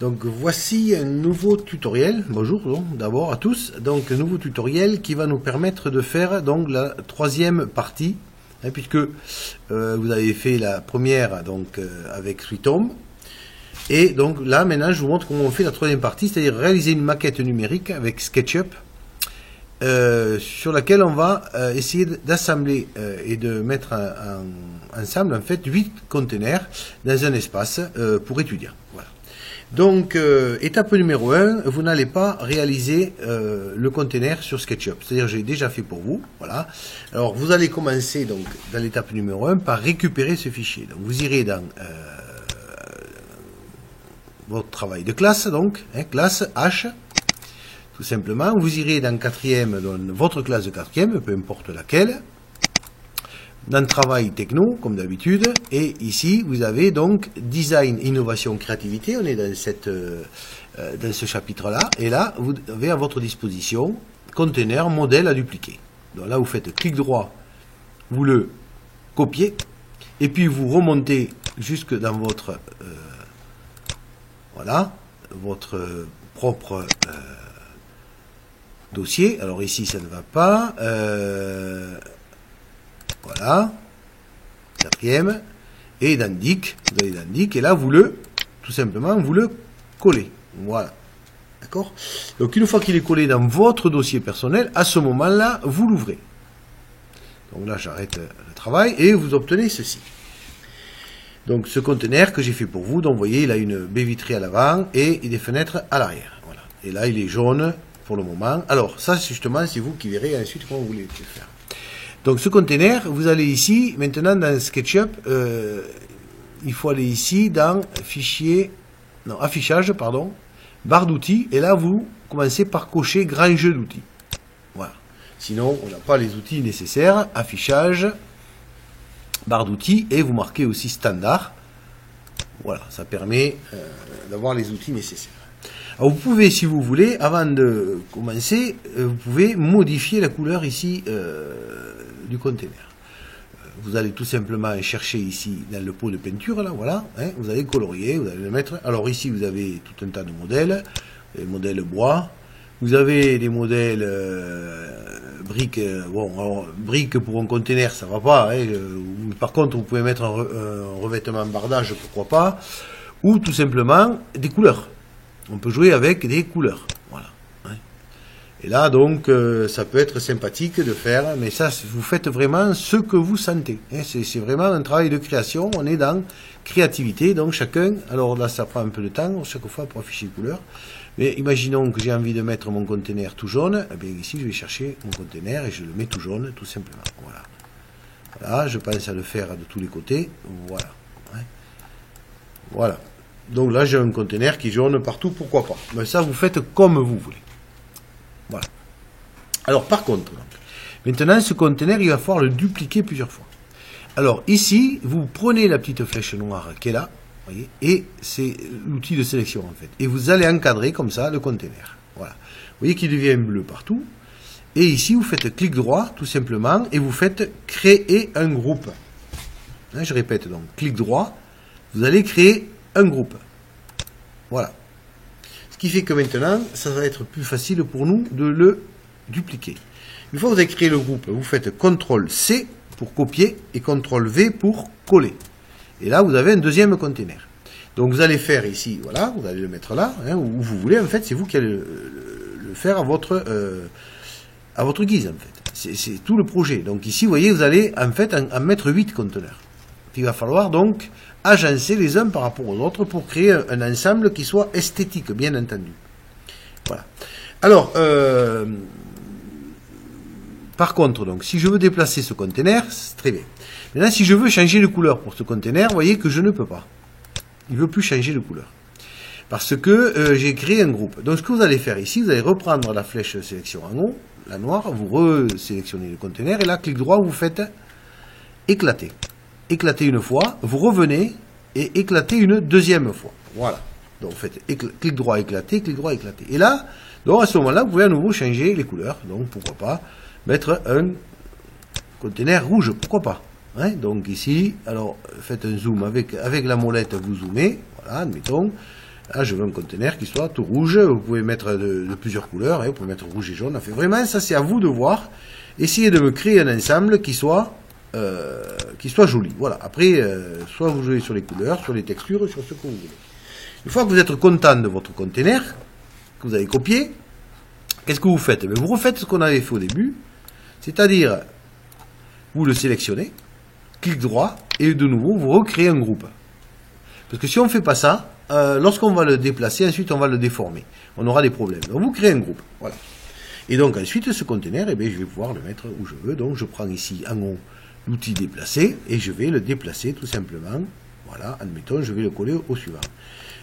Donc voici un nouveau tutoriel, bonjour d'abord à tous, donc un nouveau tutoriel qui va nous permettre de faire donc la troisième partie, hein, puisque vous avez fait la première donc avec SweetHome, et donc là maintenant je vous montre comment on fait la troisième partie, c'est-à-dire réaliser une maquette numérique avec SketchUp, sur laquelle on va essayer d'assembler et de mettre ensemble en fait 8 containers dans un espace pour étudier. Voilà. Donc, étape numéro 1, vous n'allez pas réaliser le container sur SketchUp. C'est-à-dire, j'ai déjà fait pour vous. Voilà. Alors, vous allez commencer donc dans l'étape numéro 1 par récupérer ce fichier. Donc, vous irez dans votre travail de classe, donc, hein, classe H, tout simplement. Vous irez dans quatrième, dans votre classe de quatrième, peu importe laquelle. Dans le travail techno, comme d'habitude, et ici, vous avez donc design, innovation, créativité, on est dans ce chapitre-là, et là, vous avez à votre disposition container, modèle à dupliquer. Donc là, vous faites clic droit, vous le copiez, et puis vous remontez jusque dans votre, voilà, votre propre dossier. Alors ici, ça ne va pas, voilà, quatrième, et dans Dic, vous allez dans Dic, et là vous le, tout simplement, vous le collez. Voilà. D'accord? Donc une fois qu'il est collé dans votre dossier personnel, à ce moment-là, vous l'ouvrez. Donc là, j'arrête le travail, et vous obtenez ceci. Donc ce conteneur que j'ai fait pour vous, donc vous voyez, il a une baie vitrée à l'avant, et des fenêtres à l'arrière. Voilà. Et là, il est jaune pour le moment. Alors, ça, justement, c'est vous qui verrez ensuite comment vous voulez le faire. Donc ce container, vous allez ici, maintenant dans SketchUp, il faut aller ici dans fichier, non, affichage, pardon, barre d'outils, et là vous commencez par cocher grand jeu d'outils. Voilà. Sinon, on n'a pas les outils nécessaires, affichage, barre d'outils, et vous marquez aussi standard. Voilà, ça permet d'avoir les outils nécessaires. Alors vous pouvez, si vous voulez, avant de commencer, vous pouvez modifier la couleur ici du container. Vous allez tout simplement chercher ici dans le pot de peinture, là, voilà, hein, vous allez colorier, vous allez le mettre. Alors ici, vous avez tout un tas de modèles, des modèles bois, vous avez des modèles briques. Bon, alors, briques pour un container, ça va pas, hein, par contre, vous pouvez mettre un revêtement bardage, pourquoi pas, ou tout simplement des couleurs. On peut jouer avec des couleurs, voilà. Et là, donc, ça peut être sympathique de faire, mais ça, vous faites vraiment ce que vous sentez. C'est vraiment un travail de création, on est dans créativité, donc chacun, alors là, ça prend un peu de temps, chaque fois pour afficher les couleurs, mais imaginons que j'ai envie de mettre mon conteneur tout jaune, eh bien ici, je vais chercher mon conteneur et je le mets tout jaune, tout simplement, voilà. Voilà, je pense à le faire de tous les côtés, voilà. Voilà. Donc là, j'ai un conteneur qui jaune partout, pourquoi pas. Mais ça, vous faites comme vous voulez. Voilà. Alors, par contre, donc, maintenant, ce conteneur, il va falloir le dupliquer plusieurs fois. Alors, ici, vous prenez la petite flèche noire qui est là, voyez, et c'est l'outil de sélection, en fait. Et vous allez encadrer, comme ça, le conteneur. Voilà. Vous voyez qu'il devient bleu partout. Et ici, vous faites clic droit, tout simplement, et vous faites créer un groupe. Hein, je répète, donc, clic droit, vous allez créer un groupe. Voilà. Ce qui fait que maintenant, ça va être plus facile pour nous de le dupliquer. Une fois que vous avez créé le groupe, vous faites CTRL-C pour copier et CTRL-V pour coller. Et là, vous avez un deuxième container. Donc, vous allez faire ici, voilà, vous allez le mettre là, hein, où vous voulez, en fait, c'est vous qui allez le faire à votre guise, en fait. C'est tout le projet. Donc, ici, vous voyez, vous allez, en fait, en mettre 8 conteneurs. Il va falloir donc agencer les uns par rapport aux autres pour créer un ensemble qui soit esthétique, bien entendu. Voilà. Alors, par contre, donc, si je veux déplacer ce conteneur, c'est très bien. Maintenant, si je veux changer de couleur pour ce conteneur, vous voyez que je ne peux pas. Il ne veut plus changer de couleur. Parce que j'ai créé un groupe. Donc, ce que vous allez faire ici, vous allez reprendre la flèche de sélection en haut, la noire, vous resélectionnez le conteneur, et là, clic droit, vous faites éclater. Éclater une fois, vous revenez et éclater une deuxième fois. Voilà. Donc vous faites clic droit éclater, clic droit éclater. Et là, donc à ce moment-là, vous pouvez à nouveau changer les couleurs. Donc pourquoi pas mettre un conteneur rouge, pourquoi pas. Hein, donc ici, alors faites un zoom avec la molette, vous zoomez, voilà, admettons. Là, je veux un conteneur qui soit tout rouge. Vous pouvez mettre de plusieurs couleurs. Hein, vous pouvez mettre rouge et jaune. Enfin, vraiment, ça, c'est à vous de voir. Essayez de me créer un ensemble qui soit joli. Voilà. Après, soit vous jouez sur les couleurs, sur les textures, sur ce que vous voulez. Une fois que vous êtes content de votre conteneur, que vous avez copié, qu'est-ce que vous faites? Vous refaites ce qu'on avait fait au début. C'est-à-dire, vous le sélectionnez, clic droit, et de nouveau, vous recréez un groupe. Parce que si on ne fait pas ça, lorsqu'on va le déplacer, ensuite on va le déformer. On aura des problèmes. Donc vous créez un groupe. Voilà. Et donc ensuite, ce conteneur, eh bien, je vais pouvoir le mettre où je veux. Donc je prends ici en haut l'outil déplacer, et je vais le déplacer tout simplement. Voilà, admettons, je vais le coller au suivant.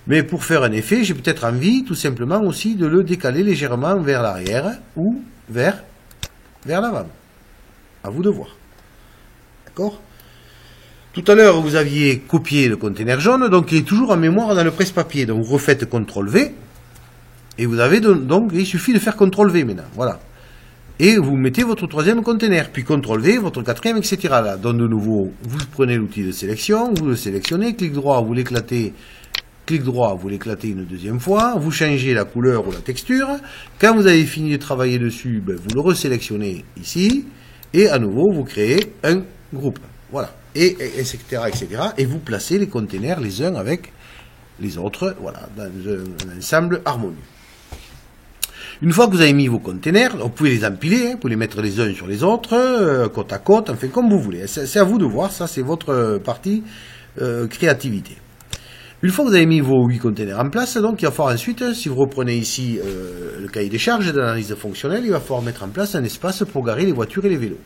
Mais pour faire un effet, j'ai peut-être envie tout simplement aussi de le décaler légèrement vers l'arrière ou vers l'avant. À vous de voir. D'accord? Tout à l'heure, vous aviez copié le conteneur jaune, donc il est toujours en mémoire dans le presse-papier. Donc vous refaites CTRL-V, et vous avez donc, il suffit de faire CTRL-V maintenant. Voilà. Et vous mettez votre troisième conteneur, puis CTRL-V, votre quatrième, etc. Là. Donc de nouveau, vous prenez l'outil de sélection, vous le sélectionnez, clic droit, vous l'éclatez. Clic droit, vous l'éclatez une deuxième fois, vous changez la couleur ou la texture. Quand vous avez fini de travailler dessus, ben, vous le resélectionnez ici, et à nouveau, vous créez un groupe. Voilà. Et etc., etc. Et vous placez les conteneurs les uns avec les autres, voilà, dans un ensemble harmonieux. Une fois que vous avez mis vos conteneurs, vous pouvez les empiler, vous pouvez les mettre les uns sur les autres, côte à côte, enfin comme vous voulez. C'est à vous de voir, ça c'est votre partie créativité. Une fois que vous avez mis vos 8 conteneurs en place, donc il va falloir ensuite, si vous reprenez ici le cahier des charges d'analyse fonctionnelle, il va falloir mettre en place un espace pour garer les voitures et les vélos.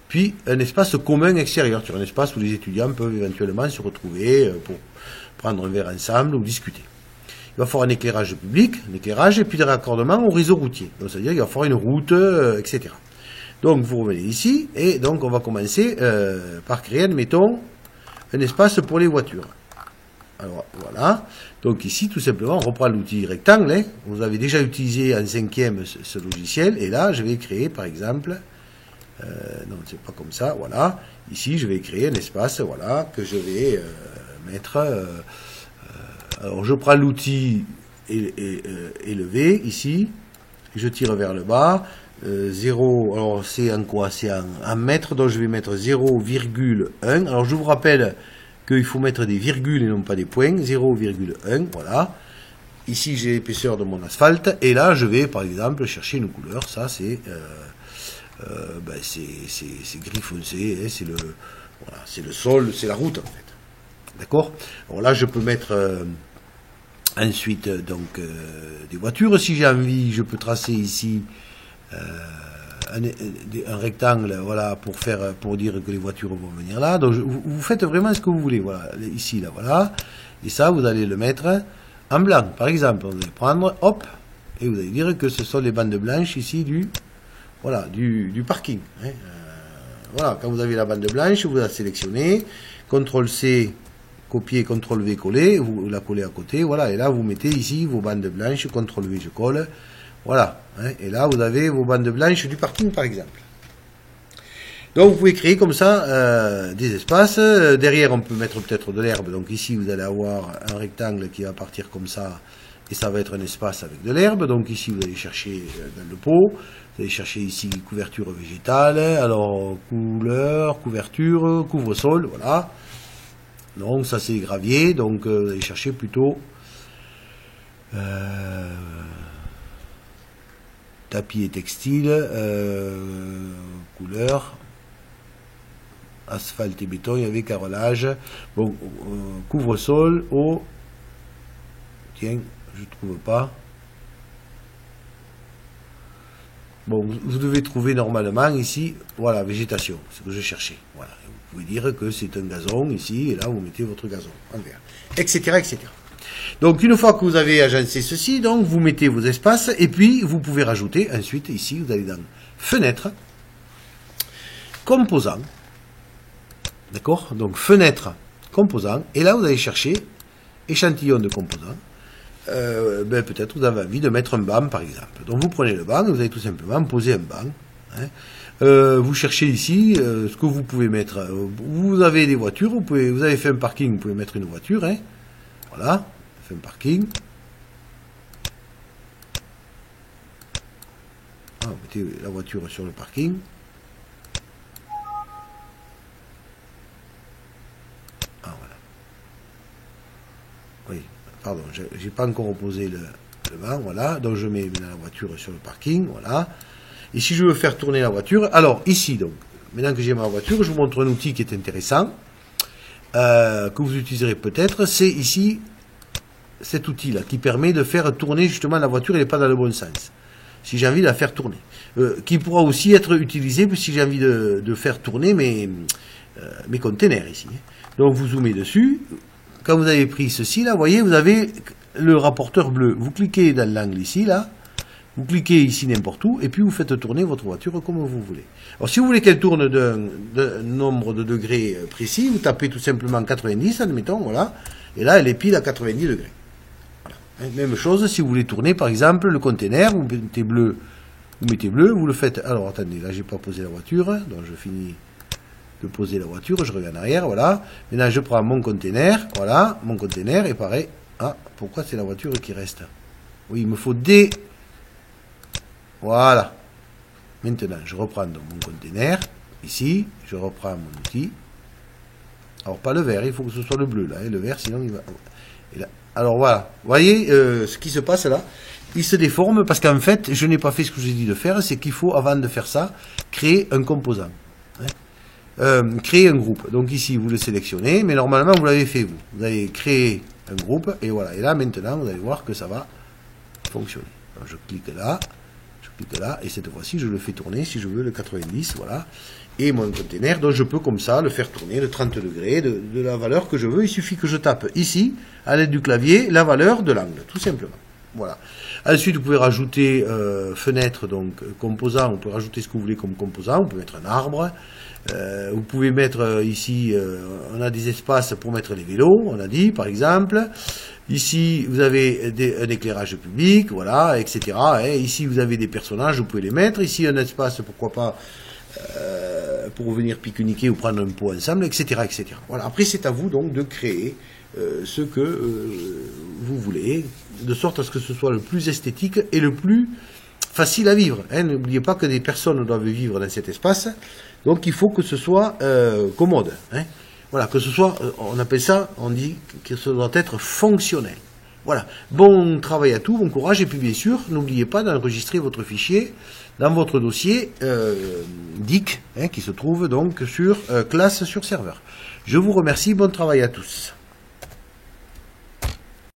Puis un espace commun extérieur, sur un espace où les étudiants peuvent éventuellement se retrouver pour prendre un verre ensemble ou discuter. Il va falloir un éclairage public, un éclairage, et puis des raccordements au réseau routier. Donc c'est-à-dire qu'il va falloir une route, etc. Donc vous revenez ici, et donc on va commencer par créer, admettons, un espace pour les voitures. Alors voilà, donc ici tout simplement on reprend l'outil rectangle, hein. Vous avez déjà utilisé en 5e ce logiciel, et là je vais créer par exemple, non c'est pas comme ça, voilà, ici je vais créer un espace, voilà, que je vais mettre, alors je prends l'outil élevé ici, je tire vers le bas, 0, alors c'est en quoi? C'est en mètres, donc je vais mettre 0,1, alors je vous rappelle qu'il faut mettre des virgules et non pas des points, 0,1, voilà. Ici, j'ai l'épaisseur de mon asphalte, et là, je vais, par exemple, chercher une couleur, ça, c'est gris foncé, hein, c'est le sol, c'est la route, en fait. D'accord? Alors là, je peux mettre ensuite, donc, des voitures. Si j'ai envie, je peux tracer ici un rectangle, voilà, pour dire que les voitures vont venir là. Donc vous faites vraiment ce que vous voulez, voilà, ici, là, voilà, et ça vous allez le mettre en blanc, par exemple. Vous allez prendre, hop, et vous allez dire que ce sont les bandes blanches ici du parking, hein. Voilà, quand vous avez la bande blanche, vous la sélectionnez, CTRL-C, copier, CTRL-V, coller, vous la collez à côté, voilà, et là vous mettez ici vos bandes blanches, CTRL-V, je colle. Voilà, hein, et là vous avez vos bandes blanches du parking par exemple. Donc vous pouvez créer comme ça des espaces. Derrière on peut mettre peut-être de l'herbe, donc ici vous allez avoir un rectangle qui va partir comme ça, et ça va être un espace avec de l'herbe. Donc ici vous allez chercher dans le pot, vous allez chercher ici couverture végétale, alors couleur, couverture, couvre-sol, voilà. Donc ça c'est gravier, donc vous allez chercher plutôt tapis et textile, couleur, asphalte et béton, il y avait carrelage, bon, couvre-sol, eau, tiens, je ne trouve pas. Bon, vous devez trouver normalement ici, voilà, végétation, c'est ce que je cherchais, voilà. Vous pouvez dire que c'est un gazon ici, et là vous mettez votre gazon en vert, etc., etc. Donc une fois que vous avez agencé ceci, donc vous mettez vos espaces, et puis vous pouvez rajouter ensuite ici, vous allez dans fenêtre, composant, d'accord, donc fenêtre, composant, et là vous allez chercher échantillon de composants. Peut-être vous avez envie de mettre un banc par exemple. Donc vous prenez le banc, vous allez tout simplement poser un banc, hein. Vous cherchez ici ce que vous pouvez mettre. Vous avez des voitures, vous avez fait un parking, vous pouvez mettre une voiture, hein. Voilà, fin parking. Ah, vous mettez la voiture sur le parking. Ah, voilà. Oui, pardon, j'ai pas encore opposé le banc, voilà. Donc je mets maintenant la voiture sur le parking, voilà. Et si je veux faire tourner la voiture, alors ici, donc, maintenant que j'ai ma voiture, je vous montre un outil qui est intéressant, que vous utiliserez peut-être, c'est ici, cet outil-là, qui permet de faire tourner justement la voiture, elle n'est pas dans le bon sens. Si j'ai envie de la faire tourner. Qui pourra aussi être utilisé si j'ai envie de faire tourner mes containers ici. Donc vous zoomez dessus. Quand vous avez pris ceci, là, vous voyez, vous avez le rapporteur bleu. Vous cliquez dans l'angle ici, là. Vous cliquez ici n'importe où, et puis vous faites tourner votre voiture comme vous voulez. Alors si vous voulez qu'elle tourne d'un nombre de degrés précis, vous tapez tout simplement 90, admettons, voilà. Et là, elle est pile à 90 degrés. Voilà. Même chose, si vous voulez tourner, par exemple, le container, vous mettez bleu, vous le faites. Alors attendez, là j'ai pas posé la voiture, donc je finis de poser la voiture, je reviens en arrière, voilà. Maintenant je prends mon container, voilà, mon container, et pareil. Ah, pourquoi c'est la voiture qui reste? Oui, il me faut des... Voilà. Maintenant, je reprends donc mon container, ici, je reprends mon outil. Alors pas le vert, il faut que ce soit le bleu là, hein, le vert, sinon il va... Et là, alors voilà, vous voyez ce qui se passe là? Il se déforme parce qu'en fait, je n'ai pas fait ce que j'ai dit de faire, c'est qu'il faut, avant de faire ça, créer un composant. Hein. Créer un groupe. Donc ici, vous le sélectionnez, mais normalement, vous l'avez fait, vous. Vous avez créé un groupe, et voilà. Et là, maintenant, vous allez voir que ça va fonctionner. Alors, je clique là, et cette fois-ci, je le fais tourner, si je veux, le 90, voilà. Et mon container, donc je peux comme ça le faire tourner de 30 degrés, de la valeur que je veux. Il suffit que je tape ici, à l'aide du clavier, la valeur de l'angle, tout simplement. Voilà. Ensuite, vous pouvez rajouter fenêtre, donc composant, vous pouvez rajouter ce que vous voulez comme composant, vous pouvez mettre un arbre, vous pouvez mettre ici, on a des espaces pour mettre les vélos, on a dit, par exemple. Ici, vous avez un éclairage public, voilà, etc. Et ici, vous avez des personnages, vous pouvez les mettre. Ici, un espace, pourquoi pas, pour venir pique-niquer ou prendre un pot ensemble, etc., etc. Voilà. Après, c'est à vous, donc, de créer ce que vous voulez, de sorte à ce que ce soit le plus esthétique et le plus facile à vivre. Hein. N'oubliez pas que des personnes doivent vivre dans cet espace, donc il faut que ce soit commode. Hein. Voilà, que ce soit, on appelle ça, on dit que ça doit être fonctionnel. Voilà, bon travail à tous, bon courage, et puis bien sûr, n'oubliez pas d'enregistrer votre fichier dans votre dossier DIC, hein, qui se trouve donc sur classe sur serveur. Je vous remercie, bon travail à tous.